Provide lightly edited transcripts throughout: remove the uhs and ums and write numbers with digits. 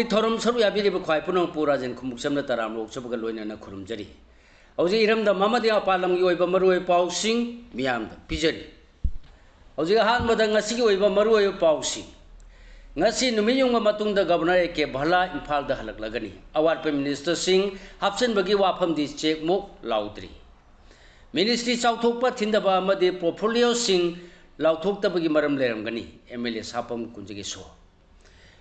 पाउगी theorem सरु याबिरिब ख्वाइ पुनम पुराजन खुमुक्समना तराम लोक सबगा लोइना खुरुमजरी हौजी इरमदा ममदि अपालमगी ओइबा मरुओइ पाउसिंग मियामदा पिजरी हौजी अहानबदा ngasiगी ओइबा मरुओइ पाउसिंग ngasi numiyung matungda governor ke bhala imphal da halaklagani awar prime minister sing hapsen bagi wafam di check mok laudri ministry chauthokpa thindaba amadi portfolio sing lauthokta bagi maram leramgani mla sapam kunjigi so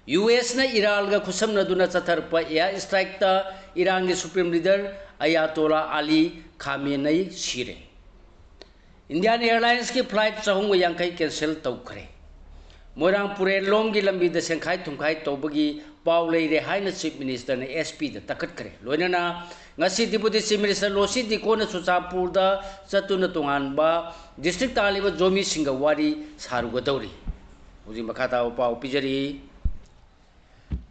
US na Iran ga khusamna duna chatharpa air strike ta Iran ge supreme leader Ayatollah Ali Khamenei sire Indian Airlines ki flight chahung yankai cancel tawkhre Moirang pure lom gi lambi da sengkhai thumkhai tawbagi paw leire haina chief minister na SP da takat kare loinana ngasi deputy chief minister losi dikona Chuchapur da chatuna tongan ba district taliba jomi singa wari saruga dawri hoji makhata paw pijari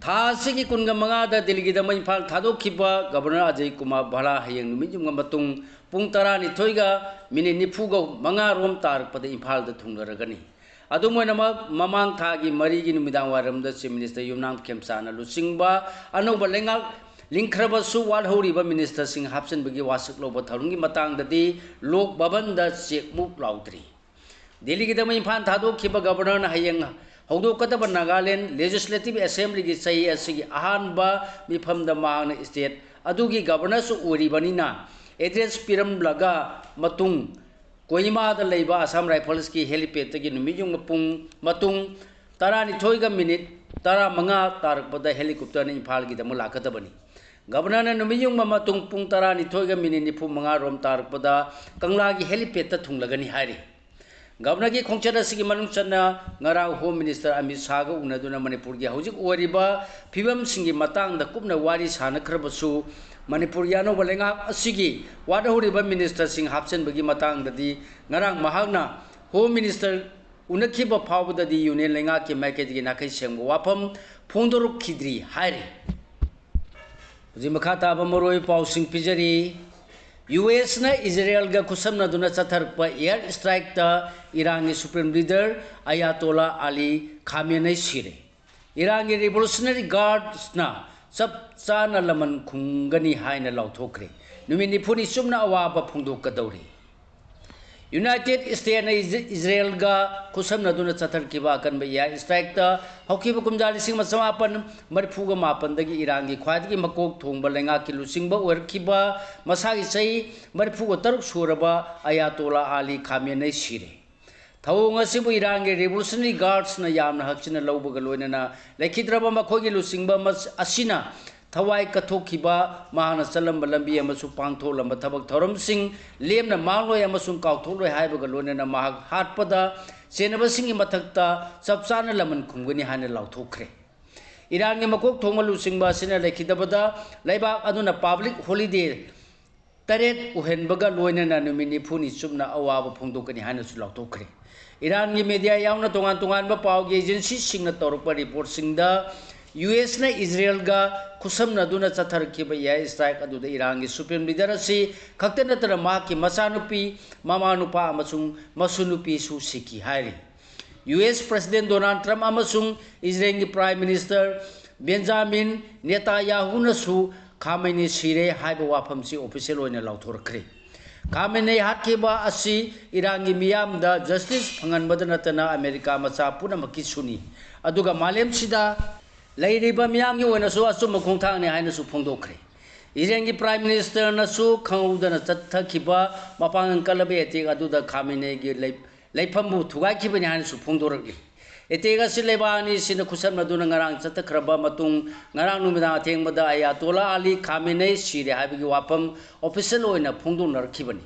थासिगी कुनगा मंगादा Delhi दा मैफाल थादोखिबा governor Ajay Kumar भला हयंग नुमिजुंगा मतुंग पुंग 12 गा minute 95 मंगा रोम तारपदा इम्फाल दा थुंगरगनी अदुमोइनमा ममांग थागी मरीगी नुमिदां वारमदा chief minister Yumnam खेमसाना लुसिंगबा अनोबा लेंगा लिंखरबसु वालहौरिबा minister सिंह हापसन बगी वासक लोबा थरुंगी मतंगददी लोक भवन दा चेकमुक लाउद्री दिल्ली दा मैफाल थादोखिबा गवर्नर हयंग हौदोकदब नागालैंड लेजिस्लेटिव असेंबली की सही असिगी अहानबा मिफमदा मांगना स्टेट अदुगी गवर्नर सु ओरिबनिना एड्रेस पिरम लगा मतुंग कोहिमा दा लेबा असम राइफल्स की हेलीपैड की नुमिजुंग पुंग मतुंग 12 गा मिनिट 15 तारकपदा हेलीकॉप्टर ने इम्फाल की दम लाखदबनी गवर्नर ने नुमिजुंग मतुंग पुंग 12 गा मिनिट 95 रोम तारकपदा कंगला की हेलीपैड थुंगलगनी हारी गवर्नर की खोंचर की मनुचना ngara home minister Amit Shah गा उनदुना मणिपुर की हौजिक ओरिबा फिबम सिंगी मतंग कुपना वारी सानखरबसु मणिपुर यानो बलेंगा असिगी वादहौरिबा मिनिस्टर सिंह हापसन बगी मतंग ददी ngara महागना होम मिनिस्टर उनखिबा फावददी यूनियन लेंगा के मैकेज की नाखै सेंगो वाफम फोंदोरुक खिद्री हारे जी मखाता बमरोय पाउसिंग पिजरी US na Israel ga kusam na duna chatharpa air strike ta Iran ni supreme leader Ayatollah Ali Khamenei sire Iran ni revolutionary guards na sab chana laman khungani haina lauthokre numini phuni sumna awaba phungdok kadawri United States na Israel ga kusam na duna chathar kiba kan ba air strike ta hokiba kumjali sing masamapan marphuga mapan dagi Iran gi khwadi makok thongba lenga kilu singba werkiba masagi sei marphuga taruk suraba Ayatollah Ali Khamenei sire thawong asibu Iran gi revolutionary guards na yamna hakchina lawbaga loinana lekhidraba makhogi lu singba mas asina thawai kathokhiba mahana chalam lambi amasu pangtholamba thabak thoram sing lemna mangloi amasu kautholoi haibaga loinana mahak hatpada senaba singi mathakta chapchana laman khungani hana lauthokre Iran gi makok thongmalu singba sina lekhidabada laibak aduna public holiday taret uhenbaga loinana numini phuni chumna awaba phongdokani hana su lauthokre Iran gi media yauna tongan ba paw gi agency singna torpa report singda US na Israel ga kusam na duna chathar khiba ya strike adu da Iran gi supreme leader asi khakta tara ma ki masanupi mamanupa amasung masunupi su siki hairi US President Donald Trump amasung Israel gi Prime Minister Benjamin Netanyahu na su Khamenei sire haiba wafam si official oina lauthorkre Khamenei hatkiba asi Iran gi miyam da justice phangan badana tana America macha punamaki suni aduga malem sida Lairiba miyam gi oina su asum khongthang ne haina su phongdokre Iran gi prime minister na su khangudana chathakhiba mapang kalabe etik aduda Khamenei gi leiphamu thugai khibani haina su phongdoragi etega silebani sina khusam na duna ngarang chathakhraba matung ngarang numida thengmada Ayatollah Ali Khamenei sire habigi wapam official oina phongdonar khibani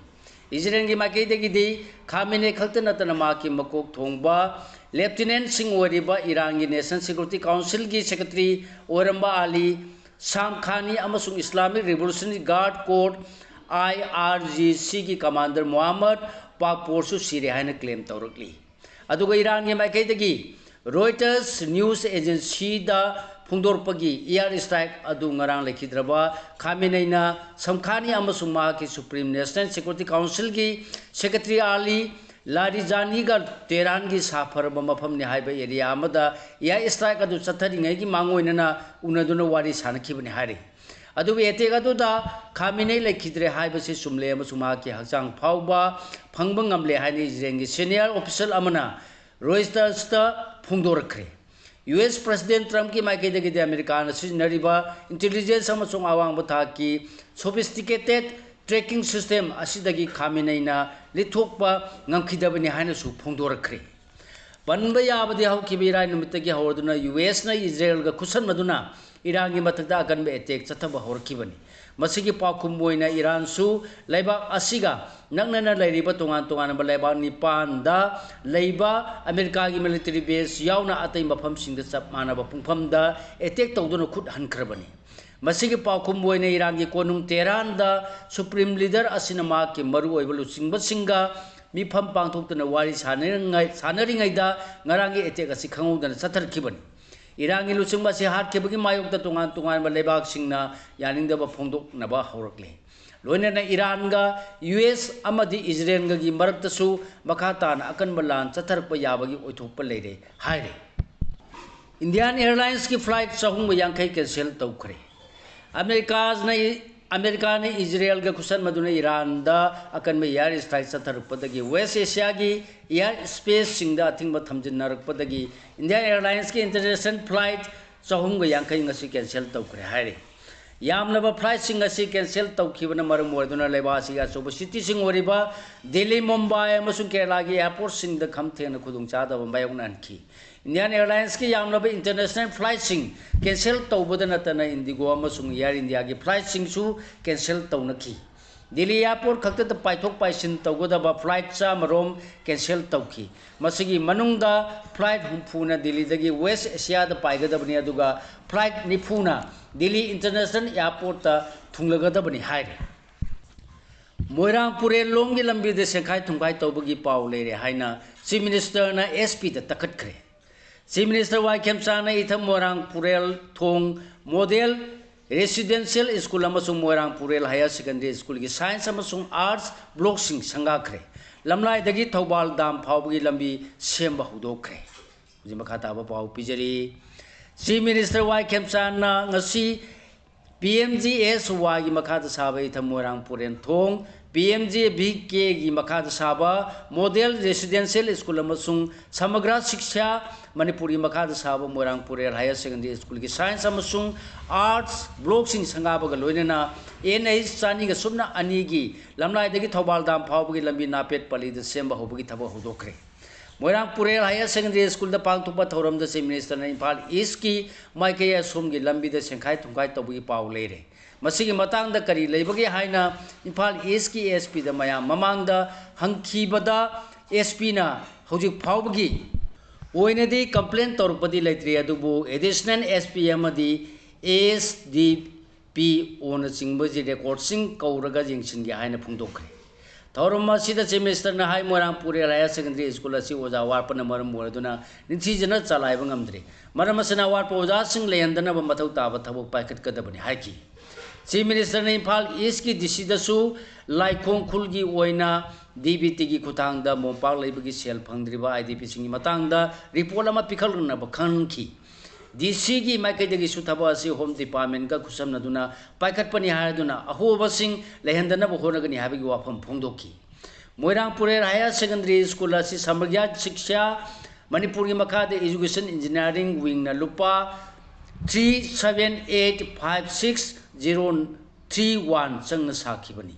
Israel gi makeidegi di Khamenei khaktana tana ma ki makok thongba Lieutenant Singh Wariba Iran ki National Security Council ki Secretary Oramba Ali Shamkhani amasung Islamic Revolutionary Guard Corps IRGC ki Commander Muhammad Pakpor su sire haina claim tawrakli aduga Iran ki maikaidagi Reuters news agency da phungdorpagi air strike adu ngarang lekhidraba Khamenei na Shamkhani amasung ma ki Supreme National Security Council ki Secretary Ali Larijani का तेरान की साफरब मफम ने HYBE area अमदा या strike अदु चथरिङै की मांगोइनना उनदुना वारी सानखिबनि हारि अदु attack अदुदा खामिनै लेखिद्रे हाइबसि सुमले अमसुमा के हचांग फाउबा फंगब ngamle हाइनि इजरेलगी सीनियर ऑफिसर अमना रॉयटर्सता फोंदोरखरे US President Trump की माइकेदगी अमेरिका सिजनरिबा इंटेलिजेंस अमसुंग आवांग बथा की sophisticated tracking system असिदगी खामिनैना लिथोकपा ngamkhidabani haina su phongdorakre panba yabadi hawkibi irai numitagi hawduna US na Israel ga khusan maduna Iran gi mathakta akan be attack chathaba hawrkibani masigi pakhum boina Iran su laiba asiga naknana lairiba tongan tongan ba laiba nipan da laiba America gi military base yauna atai mafam singda chap mana ba pungpham da attack tawduna khut hankrabani masigi pakhum boina Iran gi konung Tehran da supreme leader asinama ki maru oibulu singba singa मिफम पांथोक्तना वारी सानरिङैदा ngaraंगी attack असि खंगौदना चथरखिबनि इरांगी लुचिंगबा से हाटखेबगी मायोक्ता तोंगान तोंगान लेबाक सिंगना यानिंगदबा फोंदोकनबा हौरकले लोइनना इरानगा US अमदि इजराइलगी मरक्तसु मखातान अकनबा लान चथरकपा याबगी ओइथोकपा लेरे हाइरे Indian airlines की flight 450 cancel तौखरे अमेरिका ने इजराइल का खुसन मधुने ईरान दा अकन में एयर स्ट्राइक चथरपदगी वेस्ट एशिया की एयर स्पेस सिंगदा अथिंग थमजिन नरकपदगी इंडिया एयरलाइंस की इंटरनेशनल फ्लाइट 450 कैंसिल तौखरे हाइरे यामनबा फ्लाइट सिंग असि कैंसिल तौखिबना मरम मोरदुना लेबासी अचौब सिटी सिंग ओरिबा दिल्ली मुंबई अमसुंग केरला की एयरपोर्ट सिंग द खमथेन खुदुंग चादब मायोगनानखी इंडियन एयरलाइंस की यामनबा इंटरनेशनल फ्लाइट सिंग कैंसिल तौबदा नतना इंडिगो अमसुंग एयर इंडिया की फ्लाइट सिंग सु कैंसिल तौनखी दिल्ली एयरपोर्ट खक्त पाइथोक पाइसिन तौगदबा फ्लाइट चामरोम कैंसिल तौखी मसिगी मनुंगदा फ्लाइट हुंफुना दिल्ली दगी वेस्ट एशिया द पाइगदबनी अदुगा फ्लाइट निफुना दिल्ली इंटरनेशनल एयरपोर्ट ता थुंगलगदबनी हाइरे मोइरांग पुरेलोंगी लंबी दे सेखाय थुंगाय तौबगी पाव लेरे हाइना चीफ मिनिस्टर ना SP द तखतखरे चीफ मिनिस्टर वाई खेमचाना इथम मोइरांग पुरेल थोंग मॉडल रेसिडेंशियल स्कूल अमसुंग Moirang Purel higher secondary school की साइंस अमसुंग आर्ट्स ब्लॉक सिंग संगाखरे लमलाई दगी थौबाल दाम फावबगी लंबी सेंबा हुदोखरे हुजि मखा ताबा पाव पिजरी चीफ मिनिस्टर वाई खेमचाना ngasi PMGSY की मखाद साबा इथम मोइरांग पुरेल थोंग PMGBK की मखाद साबा मॉडल रेसिडेंशियल स्कूल अमसुंग समग्र शिक्षा मणिपुरी मखाद साबा Moirang Purel higher secondary school की साइंस अमसुंग आर्ट्स ब्लॉक सिंग संगाबगा लोइनना NH चानी ग सुमना अनि की लमलाई दगी थौबाल दाम फावबगी लंबी नापेट पली द सेंबा होबगी थबा होदोखरे Moirang Purel higher secondary school द पांगथुपा थौरम द चीफ मिनिस्टर ने इम्फाल ईस्ट की माइके असोम की लंबी द सेंखाय थुंगाय तौबगी पाव लेरे मसिगी मतांग द करी लेबगे हाइना इम्फाल ईस्ट की SP द मयाम ममांग द हंखीबदा SP ना हौजिक फावबगी ओइनदी कंप्लेन तौरपदी लेत्रि अदुबु एडिशनल SP अमदी ASDP ओन चिंगबजी रेकॉर्ड सिंग कौरगा जिंगसिनगे हाइना फुंदोखरे थौरम असिदा चीफ मिनिस्टर ना हाइ Moirang Purel higher secondary school असि ओजा वारपन मरम मोरदुना निथिजना चलाइब ngamdre मरम असना वारप ओजा सिंग लेहंदना मथौ ताब थबक पाइखटकदबनि हाइकी चीफ मिनिस्टर ने इम्फाल ईस्ट की DC दसु लाइखोंग खुलगी ओइना DBT की खुतांग द मोपाक लेबगी सेल फंगद्रिबा IDP सिंगी मतांग द रिपोर्ट अमा पिखलनब खनखी DC की माइकैदगी सुथबा असि होम डिपार्टमेंट का खुसम नदुना पाइखटपनि हायदुना अहोबसिंग लेहंदनब होनगनि हाबिगी वाफम फोंदोकी Moirang Purel higher secondary school असि समग्र शिक्षा मणिपुर की मखाद एजुकेशन इंजीनियरिंग विंग न लुपा 378560331 चंग साखिबनी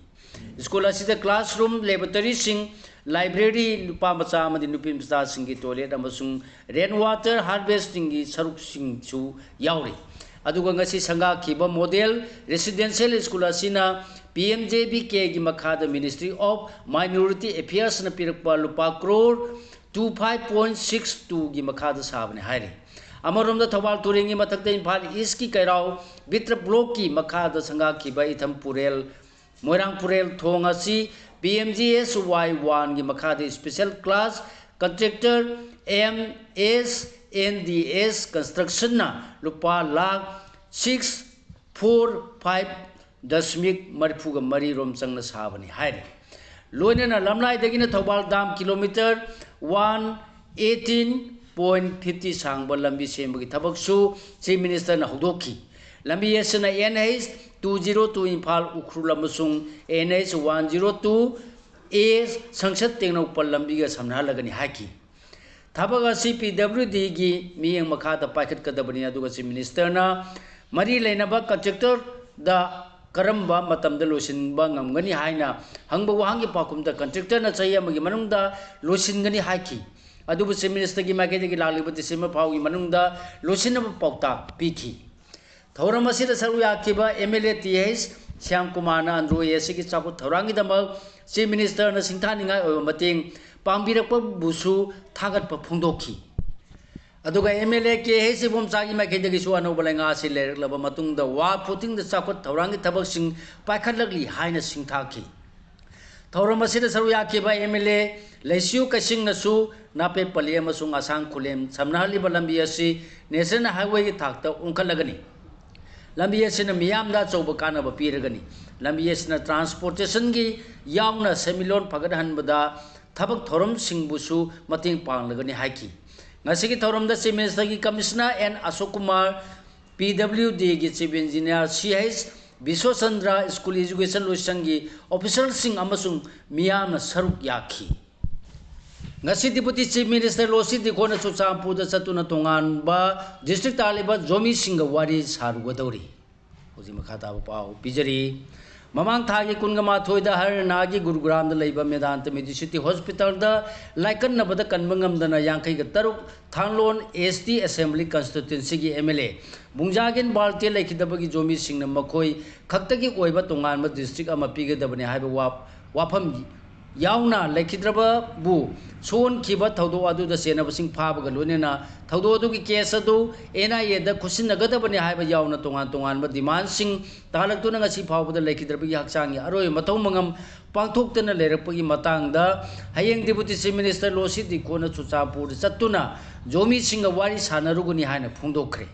स्कूल असिदा क्लासरूम लेबोरेटरी सिंग लाइब्रेरी लुपा मचा अमदि नुपि मचा सिंगी टॉयलेट अमसुंग रेन वाटर हार्वेस्टिंग की सरुक सिंग छु यावरी अदुगा ngasi संगा खिबा मॉडल रेसिडेंशियल स्कूल असिना PMJBK की मखाद मिनिस्ट्री ऑफ माइनॉरिटी अफेयर्स न पिरकपा लुपा करोड़ 25.62 की मखाद साबने हाइरे अमरोम थौबाल तुरेंगी मथक्ते इम्फाल ईस्ट की कैराव बित्र ब्लॉक की मखाद संगा खिबा इथम पुरेल मोइरांग पुरेल थोंग असि PMGSY1 की मखाद special class contractor MSNDS construction ना लुपा लाख 645 दशमिक मरफुग मरी रोम चंगना साबनी हाइरे लोइनना लमलाइदगिना थौबाल दाम किलोमीटर 118.50 सांगबा लंबी सेमबगी थबकसु चीफ मिनिस्टर ना हौदोखी लंबी एसना NH 202 Imphal Ukhrul अमसुंग NH 102 A संसद टेक्नोपल लंबी का समनालगनी हाकी थबक असी PWD की मियंग मखाता पाइखटकदबनी अदुगा चीफ मिनिस्टर ना मरी लेनबा कंट्रैक्टर दा करम्बा मतमदा लोसिनबा ngamgani haina hangba wahangi pakumda contractor na chai amagi manungda losingani haiki adubu chief minister gi maike gi laliba December phaugi manungda losinaba paukta piki thauram asida saru yakiba MLA TH Syam Kumar na Andrew ASC gi chapu thaurangi damak chief minister na singthaningai oiba mating pangbirakpa busu thagat pa phungdokhi aduga MLA ke hesi bom chagi ma ke dagi suano balenga si lerlaba matungda wa puting da chakot thaurangi thabak sing paikhatlagli haina singthaki thauram asida saru yake ba MLA leisiu kasing nasu nape palia masung asang khulem samnahali balambi asi national highway gi thakta ungkhalagani lambi asina miyam da chauba kana ba piragani lambi asina transportation gi yauna semilon phagadhan bada thabak thoram singbusu mating panglagani haiki ngasi ki thoram da chief minister ki commissioner N Ashok Kumar PWD ki chief engineer CH Biswachandra school education loisang gi official sing amasung miyam na saruk yakhi ngasi deputy chief minister losi di khona chuchampur da chatuna tongan ba district taliba jomi singa wari sarugadori hoji makhata ba pau bijari mamang thagi kungama thoida harna gi Gurugram da leiba Medanta Medicity Hospital da laikan na bada kanbangam dana yankai ga taruk thanglon ST Assembly constituency gi MLA bungjagen balte laikidabagi jomi singna makhoi khaktagi oiba tongan ma district ama pigadabani haiba wafam yauna laikidraba bu son khiba thaudo adu da senaba sing phabaga loinena thaudo adu gi case adu NIA da khusinnagadabani haiba yauna tongan ba demand sing talaktuna ngasi phawbada laikidrabagi hakchangi aroi mathau mangam pangthoktana lerakpagi matangda hayeng deputy chief minister losi di khona chuchapur chattuna jomi singa wari sanaruguni haina phungdokhre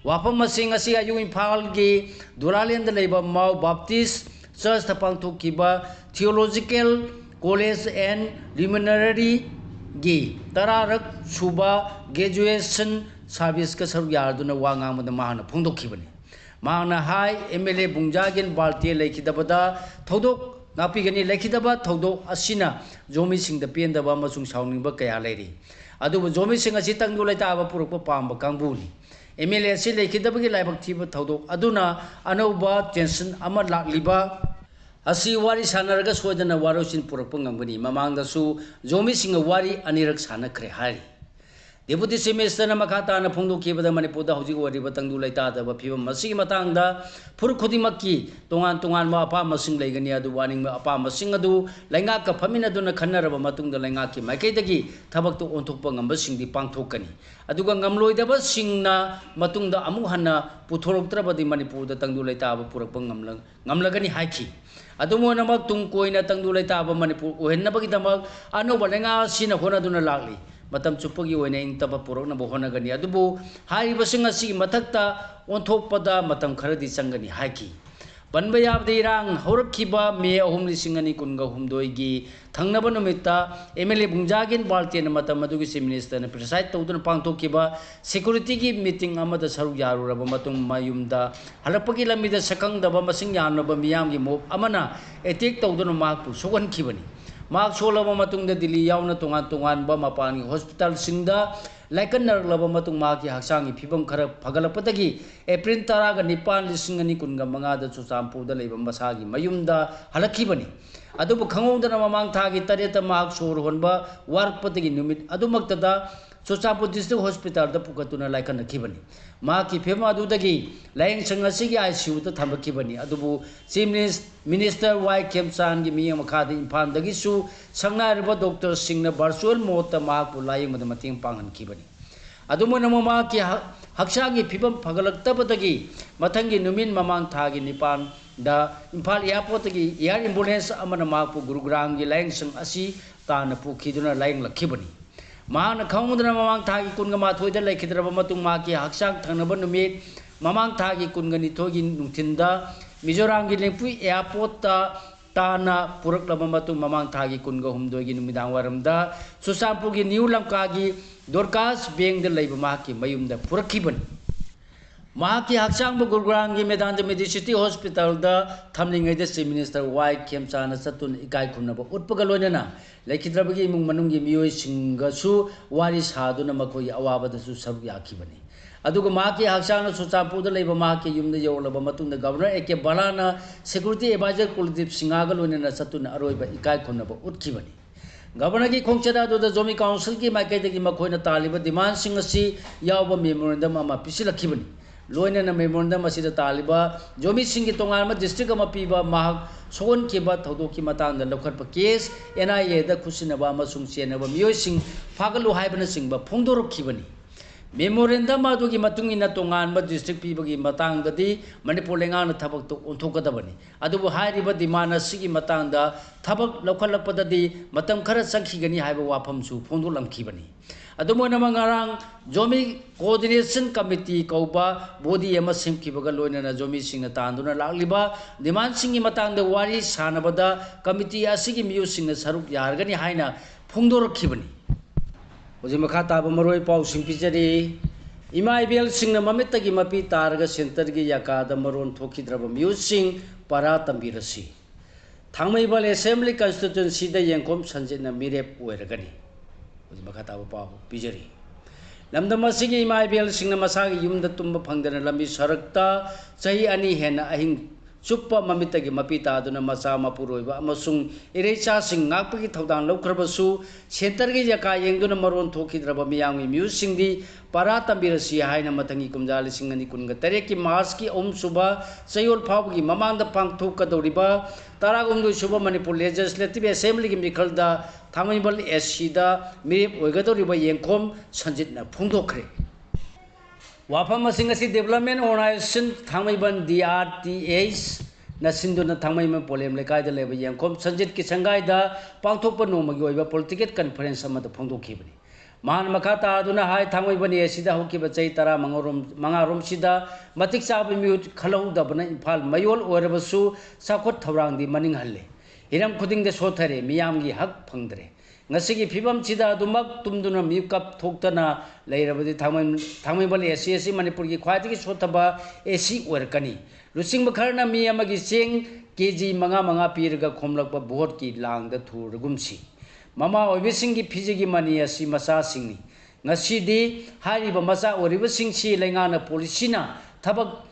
wafam masing asi ayu Imphal gi Duralen da leiba Mau Baptist Church ta pangthokkiba theological college and luminary gi tararak suba graduation service ka saru yarduna wangang mada mahana phungdokhibani mahana hai MLA bungjagen balte laikidabada thodok napigani laikidaba thodok asina jomi singda pendaba masung sauningba kaya leiri adubu jomi sing asi tangdu laitaba purukpa pamba kangbuni MLA si laikidabagi laibak thiba thodok aduna anauba tension ama lakliba asi wari sanaraga soidana warosin purakpa ngamgani mamangdasu jomi singa wari anirak sanakhre hari deputy chief minister na makhata na phungdokhibada Manipurda hojik wariba tangdu laita da phibam masigi matangda phur khodimakki tongan ma apa masing leigani adu warning ma apa masing adu lainga ka phamina duna khannaraba matungda lainga ki maikaidagi thabak to onthokpa ngamba singdi pangthokani aduga ngamloidaba singna matungda amu hanna puthoroktrabadi Manipurda tangdu laita ba purakpa ngamlagani haiki adumo namak tungkoina tangdu laita ba Manipur ohennabagi damak anu balenga sina hona duna lagli matam chupagi oina ingtaba purokna bo honagani adubu hariba singa si mathakta onthokpada matam kharadi changani haiki banba yabde irang horakhiba me ahumli singani kunga humdoi gi thangnaba numita MLA bungjagen balte na matam adugi chief minister na preside tawduna pangthokkiba security gi meeting amada saru yaruraba matung mayumda halapagi lamida sakangdaba masing yanaba miyam gi mob amana attack tawduna makpu sogankhibani mak solaba matungda Delhi yauna tongan ba mapani hospital singda laikan narlaba matung maki haksangi phibam khara phagalapatagi April 19 2015 da Chuchampur da leiba masagi mayumda halakhibani adubu khangongdana mamang thagi tareta mak sor honba warpatagi numit adumaktada Chuchampur district hospital da pukatuna laikan nakhibani maki phema adudagi laing sangasigi ICU ta thambakibani adubu chief minister Y Khemchan gi miyam khadi Imphal dagi su sangnariba doctor singna virtual mode ta mak pu laing mada mating panghan kibani adumona mama ki haksangi phibam phagalaktabadagi mathangi numin mamang thagi nipan da Imphal airport gi air ambulance amana mak pu Gurugram gi laing sang asi tana pu khiduna laing lakhibani mahana khangudna mamang thagi kungama thoida laikhidraba matung maki haksang thangnaba numit mamang thagi kungani thogi nungthinda Mizoram gi lengpui airport ta ताना पुरक्लबा मतुंग ममांग थागी कुनगा हुमदोगी नुमिदांग वारमदा चुरचांपुरगी न्यू लंकागी दोरकास बेंग द लैब माकी मयुमदा पुरखिबन माकी हक्सांग गुरुग्राम की मैदान मेडिसिटी हॉस्पिटल दा थमलिंगै द चीफ मिनिस्टर वाई खेमचाना चतुन इकाई खुनबा उत्पगा लोइनना लेखिद्रबगी इमुंग मनुंगी मियोय सिंगसु वारी सादुना मखोय अवाबदसु सब याखिबनी अदुगा माकी हक्सांग चुरचांपुर द लैब माकी युमदा यौलबा मतुंग गवर्नर एके बलाना सिक्योरिटी एडवाइजर कुलदीप सिंगागा लोइनना चतुन अरोइबा इकाई खुनबा उठखिबनी गवर्नर की खोंचदा जोमी काउंसिल की माइकैदगी मखोयना तालिबा डिमांड सिंग असि यावबा मेमोरेंडम अमा पिसिलखिबनी लोइनना मेमोरेंडम असिदा तालिबा जोमी सिंग की तोंगालमा डिस्ट्रिक्ट अमा पीबा माहक सोन केबा थौदोकी मतांगदा लौखटपा केस एनआईए दा खुसिनबा अमसुंग चेनबा मियोय सिंग फागलु हाइबना सिंगबा फोंदोरखिबनी मेमोरेंडम अदुगी मतुंगिना तोंगानबा डिस्ट्रिक्ट पीबगी मतांगददी मणिपुर लेंगाना थबक तो ओंथोकदबनी अदुबु हाइरिबा डिमांड असिगी मतांगदा थबक लौखलपददी मतम खरा संखिगनी हाइबा वाफमसु फोंदोलमखिबनी अदुमोना मंगारांग जोमी कोऑर्डिनेशन कमिटी कौबा बॉडी एमा सेमखिबगा लोइनना जोमी सिंगना तांदुना लाक्लिबा डिमांड सिंगी मतांगदा वारी सानबदा कमिटी असिगी मियु सिंगना सरुक यारगनी हाइना फोंदोरखिबनी होजे मखा ताब मरोय पाउ सिंग पिजरी इमा इबेल सिंगना ममितगी मपी तारगा सेंटर की याकादा मरोन थोखिद्रब मियु सिंग पारा तंबिरसी थांगमैबल असेंबली कॉन्स्टिट्यूएंसी दा येंकोम संजितना मिरेप ओइरगनी होजे मखा ताब पाउ पिजरी लमदम असिगी इमा इबेल सिंगना मसागी युमदा तुंब फंगदना लंबी सड़कता चही अनि हेना अहिंग चुप्पा ममितगी मपी तादुना मचा मपुरोइबा अमसुंग इरेचा सिंग नाकपगी थौदांग लौखरबसु सेंटर की जका येंगदुना मरोन थोखिद्रबा मियांगी म्यूसिंगदी पारा तंबिरसी हाइना मतंगी कुमजाली सिंगनी कुनगा तरे की मार्च की सुबा चयोल फावगी ममांगदा पांगथोकदौरिबा तारागुंदु सुबा मणिपुर लेजिस्लेटिव असेंबली की मिखलदा थांगमैबल एससीदा मिरेप ओइगदौरिबा येंखोम संजितना फोंदोखरे वाफम डेवलपमेंट ऑर्गेनाइजेशन थांगमैबन DRTH नसिंदुना थांगमैबन पोलेम लेकायद लेब येंखोम संजित की संगायदा पांगथोकपा नोमगी ओइबा पॉलिटिकल कॉन्फ्रेंस अमद फोंदोखिबनी मान मखा तादुना हाय थांगमैबन एसीदा होकिबा चै तरा मंगारोम सिदा मतिक चाब म्यूट खलौदबना इम्फाल मयोल ओरबसु साखोट थौरांगदी मनिंग हल्ले हिरम खुदिंग दे सोथरे मियामगी हक फंगद्रे ngasi phibam chida dumak tumduna mikap thoktana leirabadi thangmebal ACSC manipur gi khwaiti sothaba AC oirkani lusing bakharna mi amagi cheng kg manga pirga khomlakpa vote ki lang da thurgumsi mama oibising gi phijigi mani asi masa singni ngasi di hari ba masa oribasing si lengana policy na thabak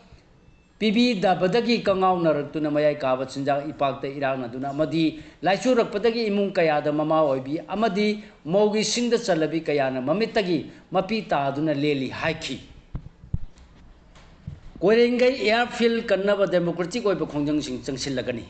PB dabadagi kangaw naratuna mayay kabat sinjang ipagta irang naduna amadi laisurakpadagi imung kaya da mama oibi amadi mogi singda chalabi kaya na mamitagi mapita aduna leli haiki korengai airfield kannaba democratic oiba khongjang sing changsilagani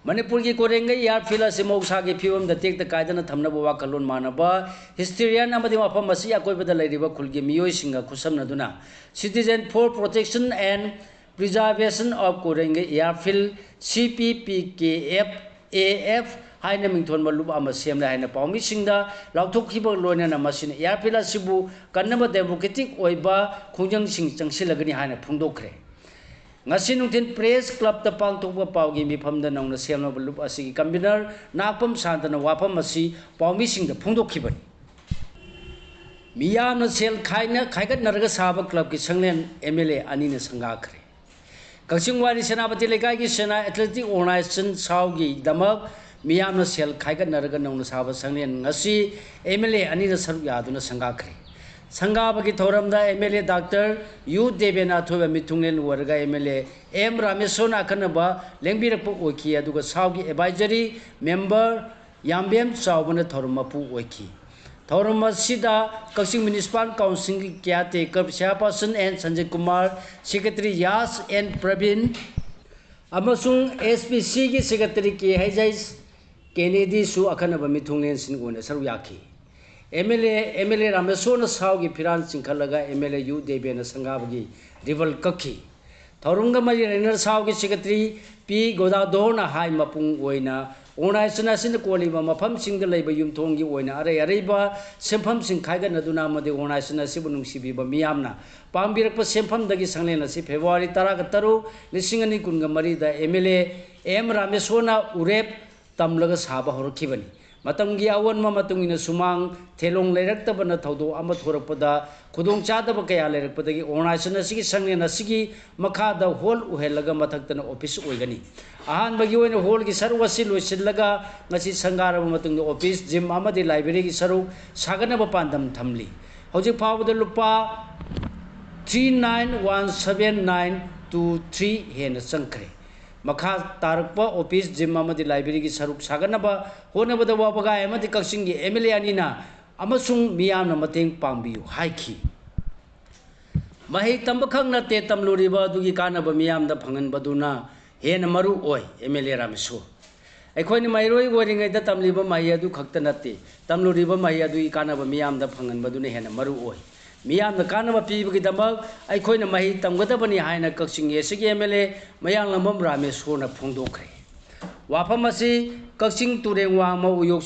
manipur gi korengai airfield ase mausa gi phibam da tekta kaidana thamnaba wakalon manaba historian amadi mafam asi akoibada leiriba khulgi miyoi singa khusam naduna citizen for protection and Preservation of Korengai Airfield CPPKF AF haina mingthon maluba ama semla haina paumi singda lauthokhiba loina na masin airfield asibu kannaba democratic oiba khongjang sing changsilagani haina phungdokre ngasi nungtin press club ta pangthokba paugi mifamda nongna semla balup asigi convener nakpam santana wapam asi paumi singda phungdokhibani miyamna sel khaigat narga saba club ki sanglen MLA ani na sangakhre Kaksingwari Senapati Lekai ki Sena Athletic Organization Saugi Damak Miyamna Sel Khaigat Naraga Nongna Saba Sanglen ngasi MLA ani na saruk yaduna sangakhre Sangaba ki thoramda MLA Dr. U Devena thoba mitunglen warga MLA M Rameson akanaba lengbirakpu oiki aduga Saugi advisory member Yambem Saubana thorumapu oiki Thorama Sida Kaksing Municipal Council Caretaker Chairperson and Sanjay Kumar Secretary Yas and Praveen Amasung SPC ki Secretary KHS Kennedy Su Akanaba Mitunglen Singona Saruyaki MLA Ramesona Saugi Piran Singkalaga MLA U Debena Sangabagi Rival Kaki Thorunga Mari Renner Saugi Secretary P Godadona Hai Mapung Oina Organization asin kwaliba mafam singa leiba yumthongi oina areba sempham sing khaiga naduna made organization asibu nungsibiba miyamna pambirakpa sempham dagi sanglena si February 13 lisingani kunga mari da MLA M रामेश्वरना उरेप तमलग साब हरखिबनी मतंगी अवनम मतुंगिना सुमांग थेलोंग लेरक्तबना थौदो अमा थोरकपदा खुदोंग चादब कया लेरकपदगी organisation असिगी संगनेन असिगी मखादा whole उहेलगा मथक्तना office ओइगनी अहानबगी ओइना whole की सरू असि लोइसिलगा ngasi संगारब मतुंग ऑफिस जिम अमदि लाइब्रेरी की सरू सागनब पांदम थमली हौजिक फावदा लुपा 391793 हेन संखरे मखा तारकप ऑफिस जिम अमदि लाइब्रेरी की सरुक सागनब होनबद वाबगाय अमदि कक्सिंगी एमएलए अनिना अमसुंग मियामना मतेंग पांबियु हाइखी मही तंबखंग नते तमलुरिबा दुगी कानब मियामदा फंगनबदुना हेन मरु ओय एमएलए रामेश्वर अखोइनि माइरोय वरिंगैदा तमलिबा माइ अदु खक्त नते तमलुरिबा माइ अदु कानब मियामदा फंगनबदुना हेन मरु ओय मियामना कानब पीबगिदमक अखोइना मही तमगदबनी हाइना कक्सिंग एसगी एमएलए मयांगलंबम रामेश्वरना फोंदोखरे वाफम असी कक्सिंग तुरेंग वांगमा उयोग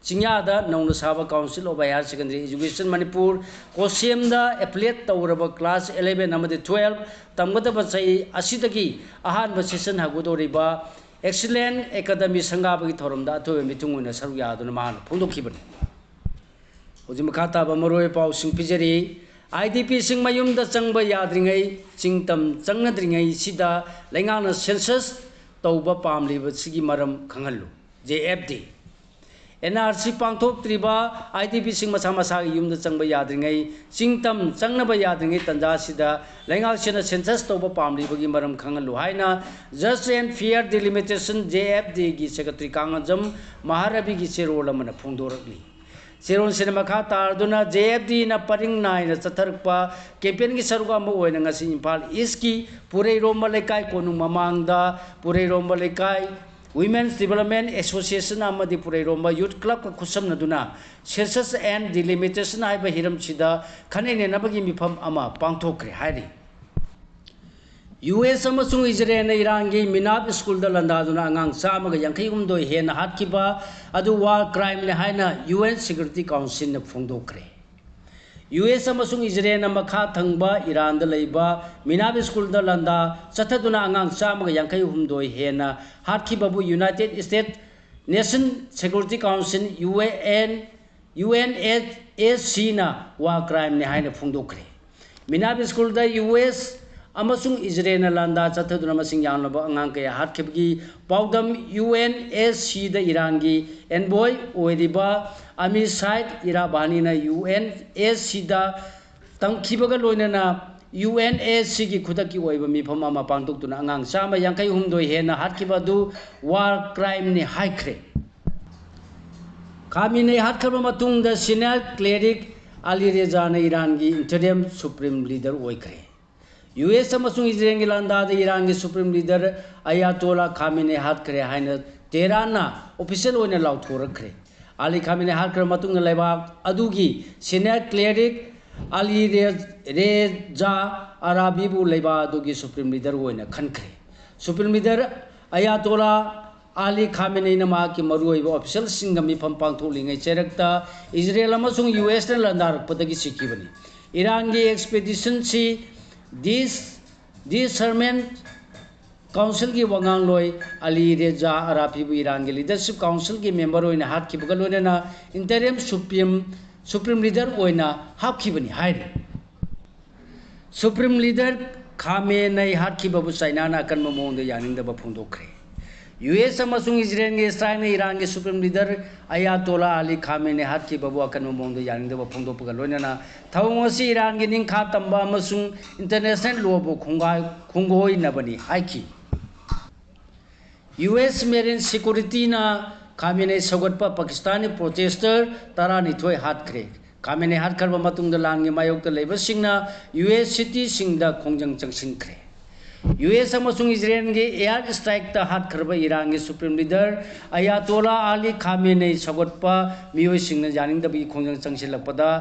चिंयादा नौना साबा council of higher secondary education Manipur कोसेमदा एप्लेट तौरब क्लास 11 अमदि 12 तमगदब चई असिदगी अहानब सेशन हगुदोरिबा एक्सीलेंट एकेडमी संगाबगी थौरमदा अथोय मिथुंगुना सरुक यादुना मान फोंदोखिबनी होजी मखाताब मरोय पाउसिंग पिजरी आईडीपी सिंग मयुमदा चंगब याद्रिंगै चिंगतम चंगनद्रिंगै सिदा लैंगाना सेंसस तौबा पामलिबा सिगी मरम खंगल्लु जेएफडी एनआरसी पांथोक्त्रिबा आईडीपी सिंग मसा मसा युमदा चंगब याद्रिंगै चिंगतम चंगनब याद्रिंगै तंजा सिदा लैंगासेना सेंसस तौबा पामलिबगी मरम खंगल्लु हाइना जस्ट एंड फेयर डिलिमिटेशन जेएफडी की सेक्रेटरी कांगजम महारवि की चेरोल अमना फोंदोरकली सेरोन से मखा तारदुना जेएफडी ना परिंग नाइन चथरपा कैंपेन की सरुगा इम्फाल ईस्ट की पुरैरोंब लेकाई कोनु ममांगदा पुरैरोंब लेकाई वुमेन्स डेवलपमेंट एसोसिएशन अमदि पुरैरोंब यूथ क्लब का खुसमनदुना सेंसस एंड डिलिमिटेशन हाइब हिरमसिदा खनेनेनबगी मिफम अमा पांथोखरे हाइरि यूएस अमसुंग इजराइल इरांगी मिनाब स्कूल लंदादुना अंगांग चामग यांखैहुमदो हेन हाटकिबा अदु वार क्राइम ने हाइना यूएन सिक्योरिटी काउंसिल ने फोंदोखरे यूएस अमसुंग इजराइल मखा थंगबा ईरान लेबा मिनाब स्कूल लंदा चथदुना अंगांग चामग यांखैहुमदो हेन हाटकिबाबु United State nation security council UNSC ना वार क्राइम ने हाइना फोंदोखरे मिनाब स्कूल यूएस अमसुंग इजराइल लांदा चथदुना मसिंग यानब अंगांग के हाटखिबगी पाउदम यूएनएससी द ईरान की एनबॉय ओरिबा अमीसाइड इराबानी ना यूएनएससी द तंखिबगा लोइनना यूएनएससी की खुदकी ओइबा मिफम अमा पांतुक्तुना अंगांग चामा यांखै हुमदोय हेना हाटखिबदु वार क्राइम ने हाइख्रे खामिने हाटखबा मतुंग द सीनियर क्लेरिक अली रेजा ने ईरान की इंटरिम सुप्रीम लीडर ओइख्रे यूएस इजराइल लांदा ईरान की सुप्रीम लीडर अयातोला खामिने हाटखरे हाइना तेहराना ऑफिशियल ओइना लाउथोरखरे अली खामिने हाटखर मतुंग लेबाक अदुगी सीनियर क्लेरिक अली रेजा अराबीबु लेबा अदुगी सुप्रीम लीडर ओइना खनखरे supreme leader Ayatollah Ali Khamenei नमा की मरुओइबा ऑफिशियल सिंग मिफम पांथोलिंगै चेरक्ता इजराइल अमसुंग यूएस ने लंदारकपदगी सिकिबनी ईरान की एक्सपेडिशन सी डिसर्मेंट काउंसिल की वंगांग लोय अली रेजा अराफीबु ईरान के लीडरशिप काउंसिल की मेंबर होइना हाटखिबगा लोइना इंटरिम सुप्रीम लीडर होइना हापखिबनी हाइरे सुप्रीम लीडर खामेनै हाटखिबबु चाइना ना कन मोंग यानिंगदबा फोंदोखरे यूएस इजराइल के स्ट्राइक ईरान के supreme leader Ayatollah Ali Khamenei हाटखिबबु अकन मोंग यानिंगदबा फोंदोपगा लोइना थवंगसी ईरान के निंखा तंबा इंटरनेशनल लॉबु खुंगोइनबनी हाइखी यूएस मेरिन सिक्योरिटी ना खामेने सगटपा पाकिस्तानी प्रोटेस्टर 12 हाटखरे खामेने हाटखरबा मतुंग लांगी मायोक्ता लेबसिंगना यूएस सिटी सिंगदा खोंजंग चंगसिनखरे यूएस इजराइल के एयर स्ट्राइक हाटखरब ईरान के supreme leader Ayatollah Ali Khamenei सगटपा मियोइसिंगना यानिंगदबगी खोंजंग चंगसिलपदा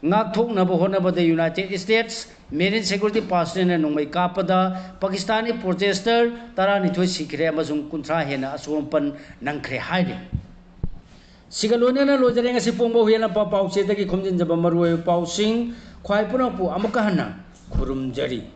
ngathoknaba honabada United States marine security personnel नोंमै कापदा पाकिस्तानी प्रोटेस्टर 12 सिखरे अमसुंग 30 हेना असोमपन नंखरे हाइरे सिगलोनेना लोजरे ngasi pongbo huyana pa pauche dagi khomjinjaba maruoi pausing khwai punapu amaka hana khurumjari।